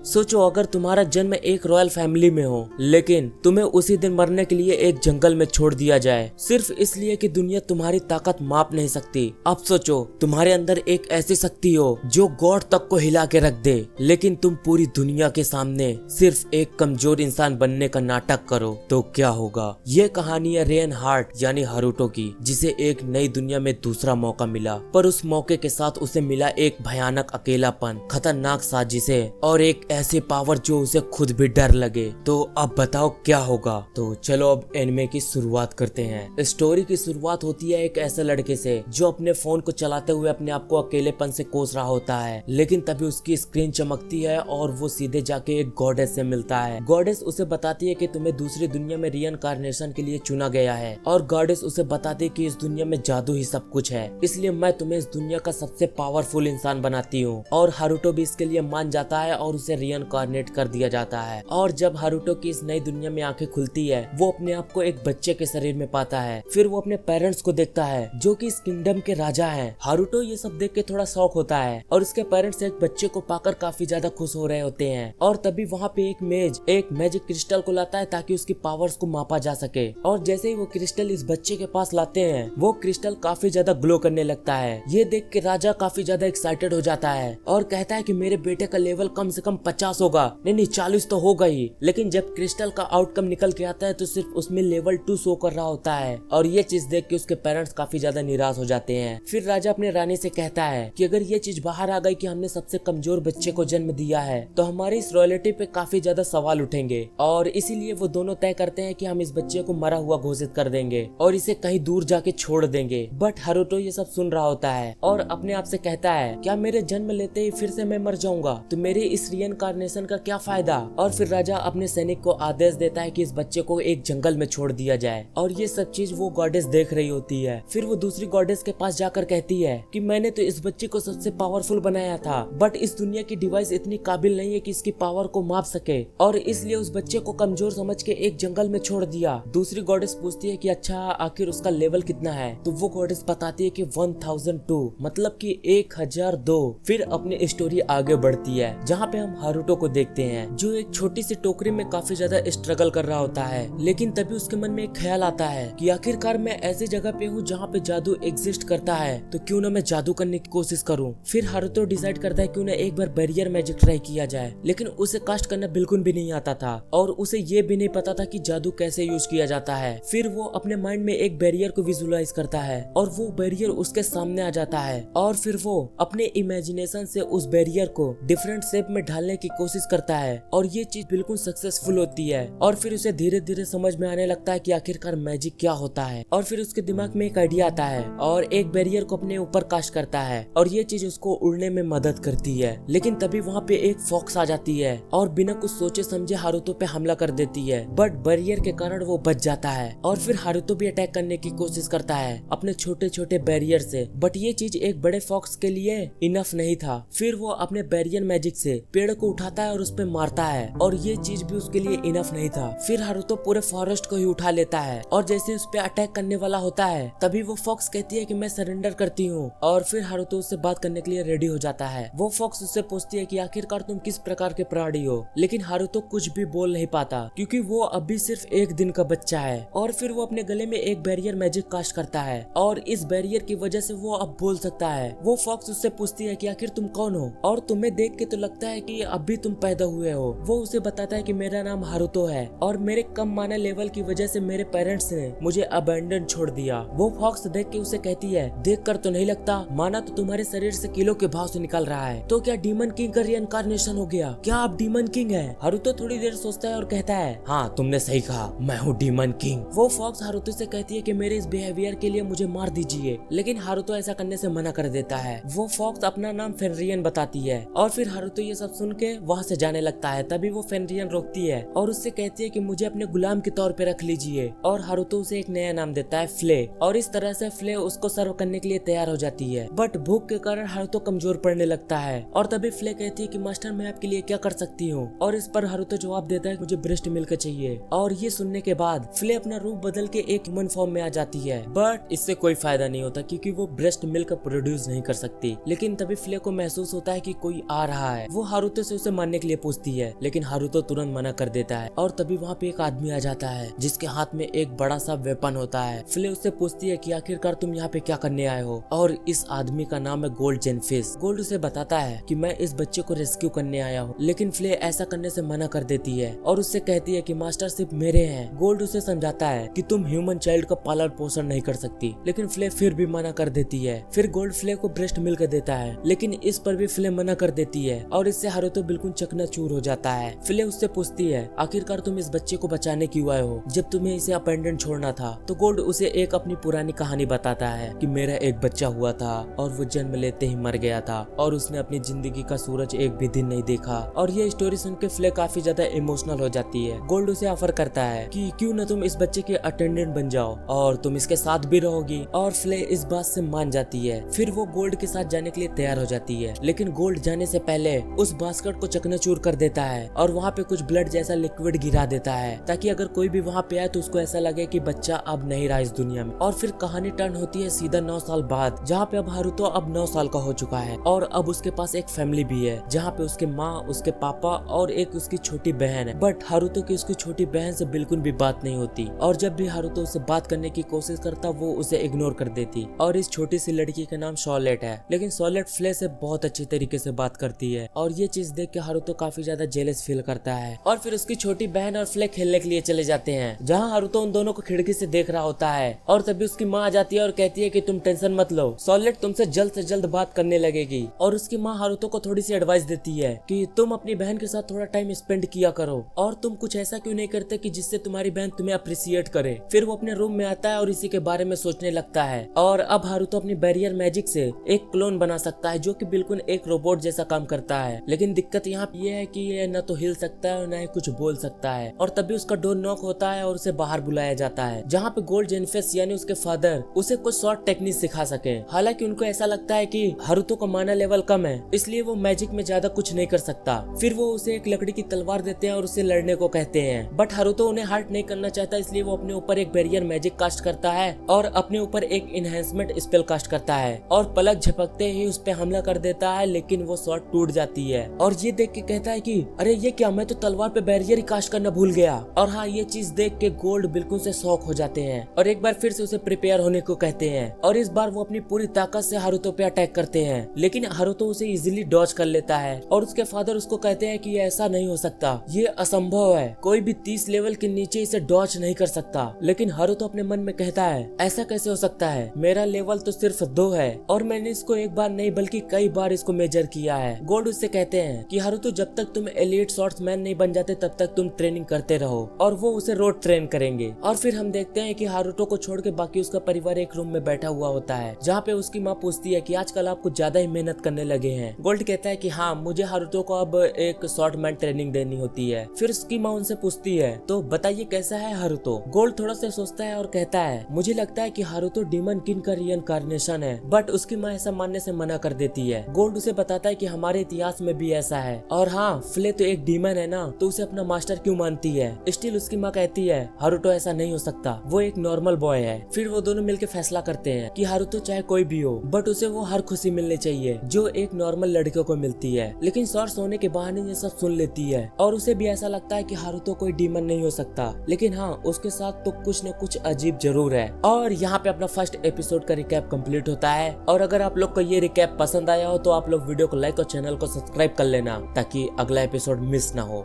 सोचो अगर तुम्हारा जन्म एक रॉयल फैमिली में हो, लेकिन तुम्हें उसी दिन मरने के लिए एक जंगल में छोड़ दिया जाए, सिर्फ इसलिए कि दुनिया तुम्हारी ताकत माप नहीं सकती। अब सोचो तुम्हारे अंदर एक ऐसी शक्ति हो जो गॉड तक को हिला के रख दे, लेकिन तुम पूरी दुनिया के सामने सिर्फ एक कमजोर इंसान बनने का नाटक करो, तो क्या होगा। ये कहानी है रेन हार्ट यानी हारुतो की, जिसे एक नई दुनिया में दूसरा मौका मिला, पर उस मौके के साथ उसे मिला एक भयानक अकेलापन, खतरनाक साजिशें और एक ऐसी पावर जो उसे खुद भी डर लगे। तो अब बताओ क्या होगा। तो चलो अब एनिमे की शुरुआत करते हैं। स्टोरी की शुरुआत होती है एक ऐसे लड़के से जो अपने फोन को चलाते हुए अपने आप को अकेलेपन से कोस रहा होता है, लेकिन तभी उसकी स्क्रीन चमकती है और वो सीधे जाके एक गॉडेस से मिलता है। गॉडेस उसे बताती है कि तुम्हें दूसरी दुनिया में रीइंकार्नेशन के लिए चुना गया है, और गॉडेस उसे बताती है कि इस दुनिया में जादू ही सब कुछ है, इसलिए मैं तुम्हें इस दुनिया का सबसे पावरफुल इंसान बनाती हूँ। और हारुतो भी इसके लिए मान जाता है और उसे रीइंकार्नेट कर दिया जाता है। और जब हारुतो की इस नई दुनिया में आंखें खुलती है, वो अपने आप को एक बच्चे के शरीर में पाता है। फिर वो अपने पेरेंट्स को देखता है जो कि इस किंगडम के राजा हैं। हारुतो ये सब देख के थोड़ा शॉक होता है और उसके पेरेंट्स एक बच्चे को पाकर काफी ज्यादा खुश हो रहे होते हैं। और तभी वहाँ पे एक मैजिक क्रिस्टल को लाता है ताकि उसकी पावर्स को मापा जा सके। और जैसे ही वो क्रिस्टल इस बच्चे के पास लाते हैं, वो क्रिस्टल काफी ज्यादा ग्लो करने लगता है। ये देख के राजा काफी ज्यादा एक्साइटेड हो जाता है और कहता है कि मेरे बेटे का लेवल कम से कम 50 होगा, नहीं 40 तो होगा ही। लेकिन जब क्रिस्टल का आउटकम निकल के आता है तो सिर्फ उसमें लेवल 2 शो कर रहा होता है। और ये चीज देख के उसके पेरेंट्स काफी ज्यादा निराश हो जाते हैं। फिर राजा अपने रानी से कहता है कि अगर ये चीज बाहर आ गई कि हमने सबसे कमजोर बच्चे को जन्म दिया है, तो हमारी इस रॉयल्टी पे काफी ज्यादा सवाल उठेंगे। और इसीलिए वो दोनों तय करते हैं कि हम इस बच्चे को मरा हुआ घोषित कर देंगे और इसे कहीं दूर जाके छोड़ देंगे। बट हारुतो ये सब सुन रहा होता है और अपने आप से कहता है, क्या मेरे जन्म लेते ही फिर से मैं मर जाऊंगा, तो मेरे इस रीइंकार्नेशन का क्या फायदा। और फिर राजा अपने सैनिक को आदेश देता है कि इस बच्चे को एक जंगल में छोड़ दिया जाए। और ये सब चीज वो गॉडेस देख रही होती है। फिर वो दूसरी गॉडेस के पास जाकर कहती है कि मैंने तो इस बच्चे को सबसे पावरफुल बनाया था, बट इस दुनिया की डिवाइस इतनी काबिल नहीं है कि इसकी पावर को माप सके, और इसलिए उस बच्चे को कमजोर समझ के एक जंगल में छोड़ दिया। दूसरी गॉडेस पूछती है कि अच्छा आखिर उसका लेवल कितना है, तो वो गॉडेस बताती है कि 1002, मतलब कि 1002। फिर अपनी स्टोरी आगे बढ़ती है जहाँ पे हम हारुतो को देखते हैं जो एक छोटी सी टोकरी में काफी ज्यादा स्ट्रगल कर रहा होता है। लेकिन तभी उसके मन में एक ख्याल आता है कि आखिरकार मैं ऐसी जगह पे हूँ जहाँ पे जादू एग्जिस्ट करता है, तो क्यों ना मैं जादू करने की कोशिश करूँ। फिर हारुतो डिसाइड करता है क्यों ना एक बार बैरियर मैजिक ट्राई किया जाए, लेकिन उसे कास्ट करना बिल्कुल भी नहीं आता था और उसे ये भी नहीं पता था कि जादू कैसे यूज किया जाता है। फिर वो अपने माइंड में एक बैरियर को विजुअलाइज करता है और वो बैरियर उसके सामने आ जाता है। और फिर वो अपने इमेजिनेशन से उस बैरियर को डिफरेंट शेप में ढालने की कोशिश करता है और ये चीज बिल्कुल सक्सेसफुल होती है। और फिर उसे धीरे धीरे समझ में आने लगता है कि आखिरकार मैजिक क्या होता है। और फिर उसके दिमाग में एक आइडिया आता है और एक बैरियर को अपने ऊपर कास्ट करता है और ये चीज उसको उड़ने में मदद करती है। लेकिन तभी वहाँ पे एक फॉक्स आ जाती है और बिना कुछ सोचे समझे हारुतो पे हमला कर देती है, बट बैरियर के कारण वो बच जाता है। और फिर हारुतो भी अटैक करने की कोशिश करता है अपने छोटे छोटे बैरियर से, बट ये चीज एक बड़े फॉक्स के लिए इनफ नहीं था। फिर वो अपने बैरियर मैजिक से पेड़ को उठाता है और उस पे मारता है और ये चीज भी उसके लिए इनफ नहीं था। फिर हारुतो पूरे फॉरेस्ट को ही उठा लेता है और जैसे उस पे अटैक करने वाला होता है, तभी वो फॉक्स कहती है कि मैं सरेंडर करती हूँ। और फिर हारुतो उससे बात करने के लिए रेडी हो जाता है। वो फॉक्स उससे पूछती है कि आखिरकार तुम किस प्रकार के प्राणी हो, लेकिन हारुतो कुछ भी बोल नहीं पाता क्योंकि वो अभी सिर्फ एक दिन का बच्चा है। और फिर वो अपने गले में एक बैरियर मैजिक कास्ट करता है और इस बैरियर की वजह से वो अब बोल सकता है। वो फॉक्स उससे पूछती है कि आखिर तुम कौन हो और तुम्हें देख के तो लगता है कि अभी तुम पैदा हुए हो। वो उसे बताता है कि मेरा नाम हारुतो है और मेरे कम माना लेवल की वजह से मेरे पेरेंट्स ने मुझे अबैंडन छोड़ दिया। वो फॉक्स देख के उसे कहती है, देख कर तो नहीं लगता, माना तो तुम्हारे शरीर से किलो के भाव से निकल रहा है, तो क्या डीमन किंग का रीइंकार्नेशन हो गया, क्या आप डीमन किंग है। हारुतो थोड़ी देर सोचता है और कहता है, हाँ तुमने सही कहा, मैं हूँ डीमन किंग। वो फॉक्स हारुतो से कहती है कि मेरे इस बिहेवियर के लिए मुझे मार दीजिए, लेकिन हारुतो ऐसा करने से मना कर देता है। वो फॉक्स अपना नाम फेनरियन बताती है और फिर हारुतो ये सब सुन के वहाँ से जाने लगता है। तभी वो फेनरियन रोकती है और उससे कहती है कि मुझे अपने गुलाम के तौर पे रख लीजिए। और हारुतो उसे एक नया नाम देता है, फ्ले। और इस तरह से फ्ले उसको सर्व करने के लिए तैयार हो जाती है, बट भूख के कारण हारुतो कमजोर पड़ने लगता है। और तभी फ्ले कहती है कि मास्टर मैं आपके लिए क्या कर सकती हूँ। और इस पर हारुतो जवाब देता है मुझे ब्रेस्ट मिल्क चाहिए। और ये सुनने के बाद फ्ले अपना रूप बदल के एक ह्यूमन फॉर्म में आ जाती है, बट इससे कोई फायदा नहीं होता क्योंकि वो ब्रेस्ट मिल्क प्रोड्यूस नहीं कर सकती। लेकिन तभी फ्ले को महसूस होता है कि कोई आ रहा है। वो हारुतो से उसे मारने के लिए पूछती है, लेकिन हारुतो तुरंत मना कर देता है। और तभी वहाँ पे एक आदमी आ जाता है जिसके हाथ में एक बड़ा सा वेपन होता है। फ्ले उससे पूछती है कि आखिरकार तुम यहाँ पे क्या करने आए हो, और इस आदमी का नाम है गोल्ड जेनफिश। गोल्ड उसे बताता है कि मैं इस बच्चे को रेस्क्यू करने आया हूँ, लेकिन फ्ले ऐसा करने से मना कर देती है और उससे कहती है कि मास्टर सिर्फ मेरे हैं। गोल्ड उसे समझाता है कि तुम ह्यूमन चाइल्ड का पालन पोषण नहीं कर सकती, लेकिन फ्ले फिर भी मना कर देती है। फिर गोल्ड फ्ले को ब्रेस्ट मिल्क देता है, लेकिन इस पर भी फ्ले मना कर देती है और इससे हारुतो बिल्कुल चकनाचूर हो जाता है। फ्ले उससे पूछती है आखिरकार तुम इस बच्चे को बचाने क्यों आए हो जब तुम्हें इसे अपेंडेंट छोड़ना था। तो गोल्ड उसे एक अपनी पुरानी कहानी बताता है कि मेरा एक बच्चा हुआ था और वो जन्म लेते ही मर गया था और उसने अपनी जिंदगी का सूरज एक भी दिन नहीं देखा। और ये स्टोरी सुन के फ्ले काफी ज्यादा इमोशनल हो जाती है। गोल्ड उसे ऑफर करता है कि क्यों न तुम इस बच्चे के अटेंडेंट बन जाओ और तुम इसके साथ भी रहोगी, और फ्ले इस बात से मान जाती है। फिर वो गोल्ड के साथ जाने के लिए तैयार हो जाती है, लेकिन गोल्ड जाने से पहले उस बास्केट को चकनाचूर कर देता है और वहाँ पे कुछ ब्लड जैसा लिक्विड गिरा देता है, ताकि अगर कोई भी वहाँ पे आए तो उसको ऐसा लगे कि बच्चा अब नहीं रहा इस दुनिया में। और फिर कहानी टर्न होती है सीधा 9 साल बाद, जहाँ पे अब हारुतो अब 9 साल का हो चुका है और अब उसके पास एक फैमिली भी है, जहाँ पे उसके माँ, उसके पापा और एक उसकी छोटी बहन है। बट हारुतो की उसकी छोटी बहन से बिल्कुल भी बात नहीं होती, और जब भी हारुतो उससे बात करने की कोशिश करता वो उसे इग्नोर कर देती। और इस छोटी सी लड़की का नाम शॉलेट है, लेकिन शॉलेट फ्ले से बहुत अच्छी तरीके से बात करती है, और ये चीज देख के हारुतो काफी ज्यादा जेलस फील करता है। और फिर उसकी छोटी बहन और फ्ले खेलने के लिए चले जाते हैं, जहाँ हारुतो उन दोनों को खिड़की से देख रहा होता है। और तभी उसकी माँ आ जाती है और कहती है कि तुम टेंशन मत लो, शॉलेट तुमसे जल्द से जल्द बात करने लगेगी। और उसकी माँ हारुतो को थोड़ी सी एडवाइस देती है कि तुम अपनी बहन के साथ थोड़ा टाइम स्पेंड किया करो, और तुम कुछ ऐसा क्यों नहीं करते कि जिससे तुम्हारी बहन तुम्हें अप्रिशिएट करे। फिर वो अपने रूम में आता है और इसी के बारे में सोचने लगता है, और अब हारुतो अपनी बैरियर मैजिक से एक क्लोन बना सकता है जो कि बिल्कुल एक रोबोट जैसा काम करता है। लेकिन दिक्कत यहाँ ये है कि ये न तो हिल सकता है और न ही कुछ बोल सकता है। और तभी उसका डोर नॉक होता है और उसे बाहर बुलाया जाता है, जहाँ पे गोल्ड जेनफिश यानी उसके फादर उसे कुछ शॉर्ट टेक्निक सिखा सके। हालांकि उनको ऐसा लगता है कि हारुतो का माना लेवल कम है, इसलिए वो मैजिक में ज्यादा कुछ नहीं कर सकता। फिर वो उसे एक लकड़ी की तलवार देते हैं और उसे लड़ने को कहते हैं, बट हारुतो उन्हें हर्ट नहीं करना चाहता, इसलिए वो अपने ऊपर एक बैरियर मैजिक कास्ट करता है और अपने ऊपर एक इनहेंसमेंट स्पेल कास्ट करता है और पलक झपकते ही उस पे हमला कर देता है, लेकिन वो शॉट टूट जाती है। और ये देख के कहता है कि अरे ये क्या, मैं तो तलवार पे बैरियर ही कास्ट करना भूल गया। और हाँ, ये चीज देख के गोल्ड बिल्कुल से शॉक हो जाते हैं और एक बार फिर से उसे प्रिपेयर होने को कहते हैं, और इस बार वो अपनी पूरी ताकत से हारुतो पे अटैक करते हैं, लेकिन हारुतो उसे इजीली डॉज कर लेता है। और उसके फादर उसको कहते हैं कि ये ऐसा नहीं हो सकता, ये असंभव है, कोई भी 30 लेवल के नीचे इसे डॉज नहीं कर सकता। लेकिन हारुतो अपने मन में कहता है ऐसा कैसे हो सकता है, मेरा लेवल तो सिर्फ 2 है और मैंने इसको एक बार नहीं बल्कि कई बार इसको मेजर किया है। गोल्ड उससे कहते हैं कि हारुतो जब तक तुम एलीट स्वॉर्ड्समैन नहीं बन जाते तब तक तुम ट्रेनिंग करते रहो, और वो उसे रोज ट्रेन करेंगे। और फिर हम देखते हैं कि हारुतो को छोड़ के बाकी उसका परिवार एक रूम में बैठा हुआ होता है, जहाँ पे उसकी माँ पूछती है कि आजकल आप कुछ ज्यादा ही मेहनत करने लगे हैं। गोल्ड कहता है कि हाँ, मुझे हारुतो को अब एक स्वॉर्डमैन ट्रेनिंग देनी होती है। फिर उसकी माँ उनसे पूछती है तो बताइए कैसा है हारुतो। गोल्ड थोड़ा सा सोचता है और कहता है मुझे लगता है कि हारुतो डीमन किंग का रीइंकार्नेशन है, बट उसकी माँ ऐसा मानने से मना कर देती है। गोल्ड उसे बताता है कि हमारे इतिहास में भी ऐसा है, और हाँ, फ्ले तो एक डीमन है ना, तो उसे अपना मास्टर क्यों मानती है। स्टिल उसकी माँ कहती है हारुतो ऐसा नहीं हो सकता, वो एक नॉर्मल बॉय है। फिर वो दोनों मिलकर फैसला करते हैं कि हारुतो चाहे कोई भी हो, बट उसे वो हर खुशी मिलनी चाहिए जो एक नॉर्मल लड़कियों को मिलती है। लेकिन शॉर्ट्स होने के बहाने ये सब सुन लेती है और उसे भी ऐसा लगता है कि हारुतो कोई डीमन नहीं हो सकता, लेकिन हाँ, उसके साथ तो कुछ न कुछ अजीब जरूर है। और यहाँ पे अपना फर्स्ट एपिसोड का रिकैप कंप्लीट होता है। और अगर आप लोग को ये रिकैप पसंद आया हो तो आप लोग वीडियो को लाइक और चैनल को सब्सक्राइब कर लेना, ताकि अगला एपिसोड मिस ना हो।